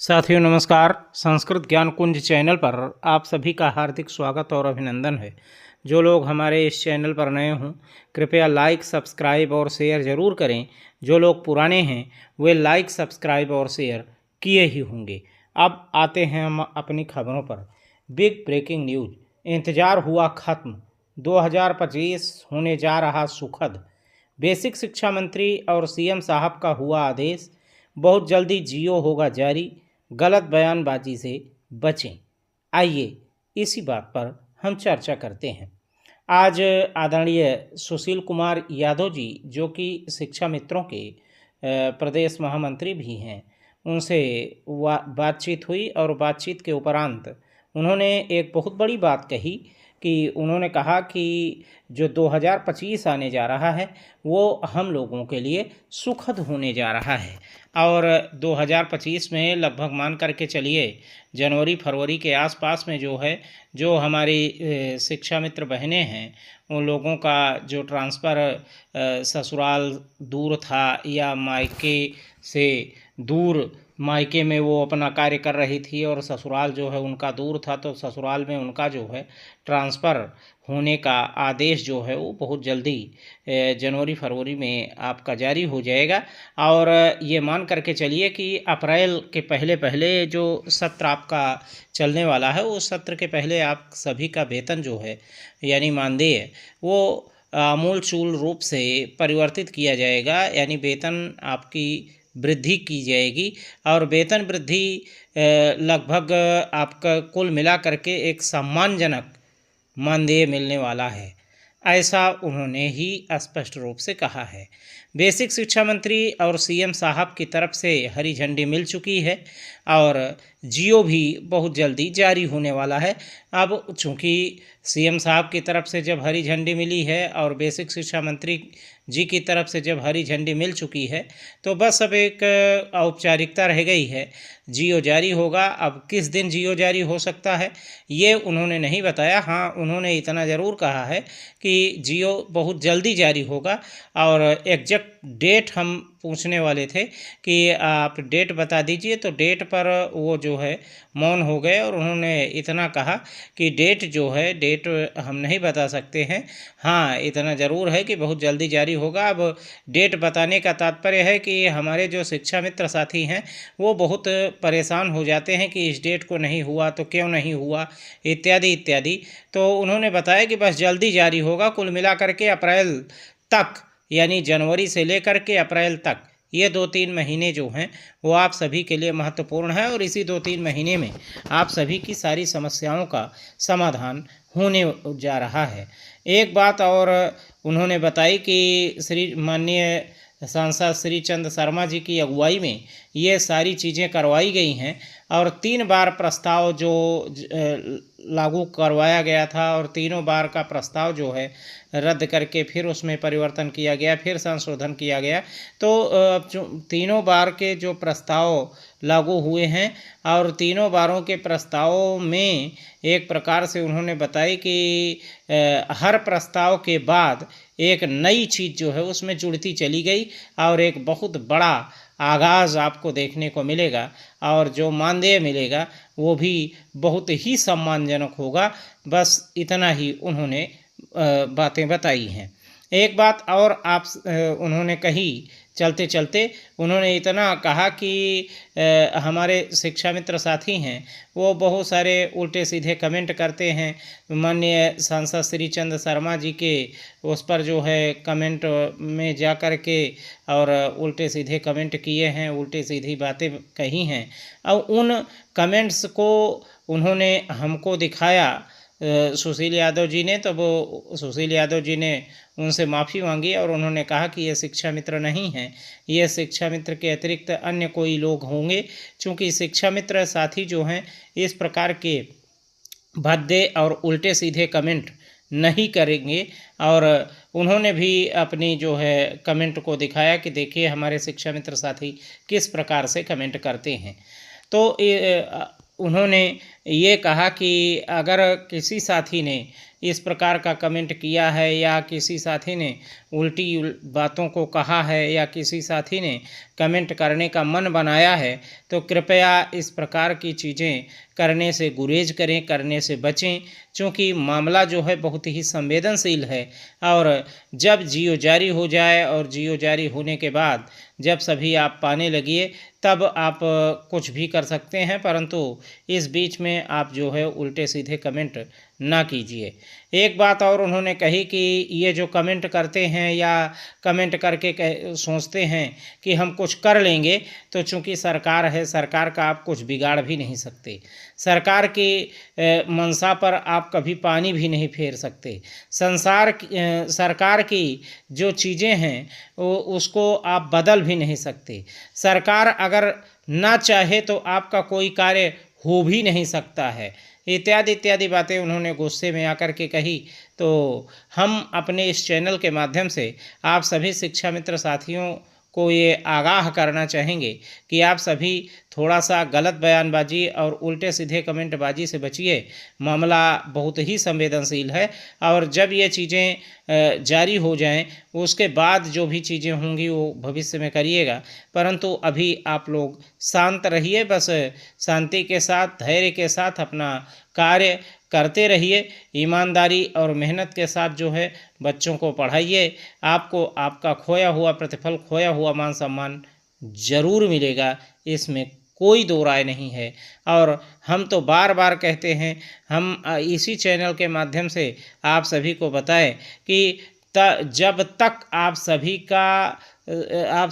साथियों नमस्कार। संस्कृत ज्ञान कुंज चैनल पर आप सभी का हार्दिक स्वागत और अभिनंदन है। जो लोग हमारे इस चैनल पर नए हों कृपया लाइक सब्सक्राइब और शेयर ज़रूर करें। जो लोग पुराने हैं वे लाइक सब्सक्राइब और शेयर किए ही होंगे। अब आते हैं हम अपनी खबरों पर। बिग ब्रेकिंग न्यूज, इंतज़ार हुआ ख़त्म, 2025 होने जा रहा सुखद। बेसिक शिक्षा मंत्री और सीएम साहब का हुआ आदेश, बहुत जल्दी जियो होगा जारी, गलत बयानबाजी से बचें। आइए इसी बात पर हम चर्चा करते हैं। आज आदरणीय सुशील कुमार यादव जी, जो कि शिक्षा मित्रों के प्रदेश महामंत्री भी हैं, उनसे बातचीत हुई और बातचीत के उपरांत उन्होंने एक बहुत बड़ी बात कही कि उन्होंने कहा कि जो 2025 आने जा रहा है वो हम लोगों के लिए सुखद होने जा रहा है। और 2025 में लगभग मान करके चलिए जनवरी फरवरी के आसपास में जो हमारी शिक्षा मित्र बहनें हैं उन लोगों का जो ट्रांसफ़र ससुराल दूर था या मायके से दूर, मायके में वो अपना कार्य कर रही थी और ससुराल जो है उनका दूर था, तो ससुराल में उनका जो है ट्रांसफ़र होने का आदेश जो है वो बहुत जल्दी जनवरी फरवरी में आपका जारी हो जाएगा। और ये मान करके चलिए कि अप्रैल के पहले पहले जो सत्र आपका चलने वाला है उस सत्र के पहले आप सभी का वेतन जो है यानी मानदेय वो आमूल-चूल रूप से परिवर्तित किया जाएगा, यानी वेतन आपकी वृद्धि की जाएगी। और वेतन वृद्धि लगभग आपका कुल मिला करके एक सम्मानजनक मानदेय मिलने वाला है, ऐसा उन्होंने ही स्पष्ट रूप से कहा है। बेसिक शिक्षा मंत्री और सीएम साहब की तरफ से हरी झंडी मिल चुकी है और जियो भी बहुत जल्दी जारी होने वाला है। अब चूँकि सीएम साहब की तरफ से जब हरी झंडी मिली है और बेसिक शिक्षा मंत्री जी की तरफ से जब हरी झंडी मिल चुकी है तो बस अब एक औपचारिकता रह गई है, जियो जारी होगा। अब किस दिन जियो जारी हो सकता है ये उन्होंने नहीं बताया। हाँ, उन्होंने इतना ज़रूर कहा है कि जियो बहुत जल्दी जारी होगा। और एग्जैक्ट डेट हम पूछने वाले थे कि आप डेट बता दीजिए, तो डेट पर वो जो है मौन हो गए और उन्होंने इतना कहा कि डेट जो है डेट हम नहीं बता सकते हैं। हाँ, इतना ज़रूर है कि बहुत जल्दी जारी होगा। अब डेट बताने का तात्पर्य है कि हमारे जो शिक्षा मित्र साथी हैं वो बहुत परेशान हो जाते हैं कि इस डेट को नहीं हुआ तो क्यों नहीं हुआ, इत्यादि इत्यादि। तो उन्होंने बताया कि बस जल्दी जारी होगा। कुल मिलाकर के अप्रैल तक, यानी जनवरी से लेकर के अप्रैल तक, ये 2-3 महीने जो हैं वो आप सभी के लिए महत्वपूर्ण है और इसी 2-3 महीने में आप सभी की सारी समस्याओं का समाधान होने जा रहा है। एक बात और उन्होंने बताई कि श्री माननीय सांसद श्री चंद शर्मा जी की अगुवाई में ये सारी चीज़ें करवाई गई हैं और 3 बार प्रस्ताव जो लागू करवाया गया था और तीनों बार का प्रस्ताव जो है रद्द करके फिर उसमें परिवर्तन किया गया, फिर संशोधन किया गया। तो जो तीनों बार के जो प्रस्ताव लागू हुए हैं और तीनों बारों के प्रस्तावों में एक प्रकार से उन्होंने बताई कि हर प्रस्ताव के बाद एक नई चीज़ जो है उसमें जुड़ती चली गई और एक बहुत बड़ा आगाज़ आपको देखने को मिलेगा और जो मानदेय मिलेगा वो भी बहुत ही सम्मानजनक होगा। बस इतना ही उन्होंने बातें बताई हैं। एक बात और उन्होंने कही चलते चलते, उन्होंने इतना कहा कि हमारे शिक्षा मित्र साथी हैं वो बहुत सारे उल्टे सीधे कमेंट करते हैं। माननीय सांसद श्री चंद शर्मा जी के उस पर जो है कमेंट में जा कर के और उल्टे सीधे कमेंट किए हैं, उल्टे सीधी बातें कही हैं और उन कमेंट्स को उन्होंने हमको दिखाया सुशील यादव जी ने। तो वो सुशील यादव जी ने उनसे माफ़ी मांगी और उन्होंने कहा कि ये शिक्षा मित्र नहीं हैं, ये शिक्षा मित्र के अतिरिक्त अन्य कोई लोग होंगे। चूँकि शिक्षा मित्र साथी जो हैं इस प्रकार के भद्दे और उल्टे सीधे कमेंट नहीं करेंगे। और उन्होंने भी अपनी जो है कमेंट को दिखाया कि देखिए हमारे शिक्षा मित्र साथी किस प्रकार से कमेंट करते हैं। तो उन्होंने ये कहा कि अगर किसी साथी ने इस प्रकार का कमेंट किया है या किसी साथी ने उल्टी बातों को कहा है या किसी साथी ने कमेंट करने का मन बनाया है तो कृपया इस प्रकार की चीज़ें करने से गुरेज करें, करने से बचें, क्योंकि मामला जो है बहुत ही संवेदनशील है। और जब जियो जारी हो जाए और जियो जारी होने के बाद जब सभी आप पाने लगिए तब आप कुछ भी कर सकते हैं, परंतु इस बीच में आप जो है उल्टे सीधे कमेंट ना कीजिए। एक बात और उन्होंने कही कि ये जो कमेंट करते हैं या कमेंट करके सोचते हैं कि हम कुछ कर लेंगे, तो चूंकि सरकार है, सरकार का आप कुछ बिगाड़ भी नहीं सकते। सरकार की मंशा पर आप कभी पानी भी नहीं फेर सकते। सरकार की जो चीज़ें हैं उसको आप बदल भी नहीं सकते। सरकार अगर ना चाहे तो आपका कोई कार्य हो भी नहीं सकता है। इत्यादि इत्यादि बातें उन्होंने गुस्से में आकर के कही। तो हम अपने इस चैनल के माध्यम से आप सभी शिक्षा मित्र साथियों को ये आगाह करना चाहेंगे कि आप सभी थोड़ा सा गलत बयानबाजी और उल्टे सीधे कमेंटबाजी से बचिए। मामला बहुत ही संवेदनशील है और जब ये चीज़ें जारी हो जाएं उसके बाद जो भी चीज़ें होंगी वो भविष्य में करिएगा, परंतु अभी आप लोग शांत रहिए। बस शांति के साथ, धैर्य के साथ अपना कार्य करते रहिए। ईमानदारी और मेहनत के साथ जो है बच्चों को पढ़ाइए। आपको आपका खोया हुआ प्रतिफल, खोया हुआ मान सम्मान ज़रूर मिलेगा, इसमें कोई दो राय नहीं है। और हम तो बार बार कहते हैं, हम इसी चैनल के माध्यम से आप सभी को बताएं कि जब तक आप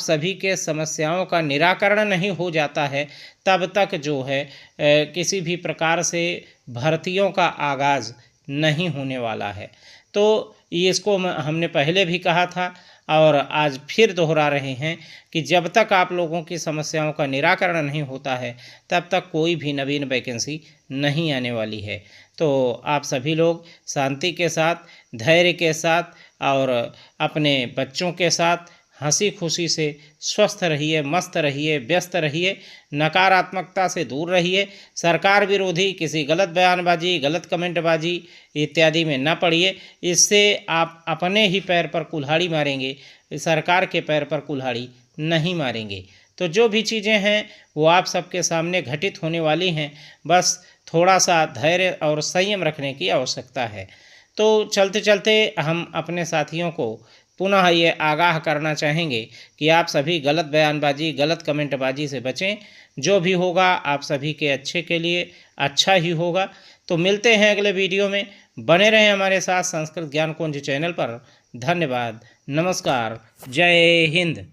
सभी के समस्याओं का निराकरण नहीं हो जाता है तब तक जो है किसी भी प्रकार से भर्तियों का आगाज़ नहीं होने वाला है। तो इसको हमने पहले भी कहा था और आज फिर दोहरा रहे हैं कि जब तक आप लोगों की समस्याओं का निराकरण नहीं होता है तब तक कोई भी नवीन वैकेंसी नहीं आने वाली है। तो आप सभी लोग शांति के साथ, धैर्य के साथ और अपने बच्चों के साथ हंसी खुशी से स्वस्थ रहिए, मस्त रहिए, व्यस्त रहिए, नकारात्मकता से दूर रहिए। सरकार विरोधी किसी गलत बयानबाजी, गलत कमेंटबाजी इत्यादि में न पड़िए। इससे आप अपने ही पैर पर कुल्हाड़ी मारेंगे, सरकार के पैर पर कुल्हाड़ी नहीं मारेंगे। तो जो भी चीज़ें हैं वो आप सबके सामने घटित होने वाली हैं, बस थोड़ा सा धैर्य और संयम रखने की आवश्यकता है। तो चलते चलते हम अपने साथियों को पुनः ये आगाह करना चाहेंगे कि आप सभी गलत बयानबाजी, गलत कमेंटबाजी से बचें। जो भी होगा आप सभी के अच्छे के लिए अच्छा ही होगा। तो मिलते हैं अगले वीडियो में। बने रहें हमारे साथ संस्कृत ज्ञान कुंज चैनल पर। धन्यवाद, नमस्कार, जय हिंद।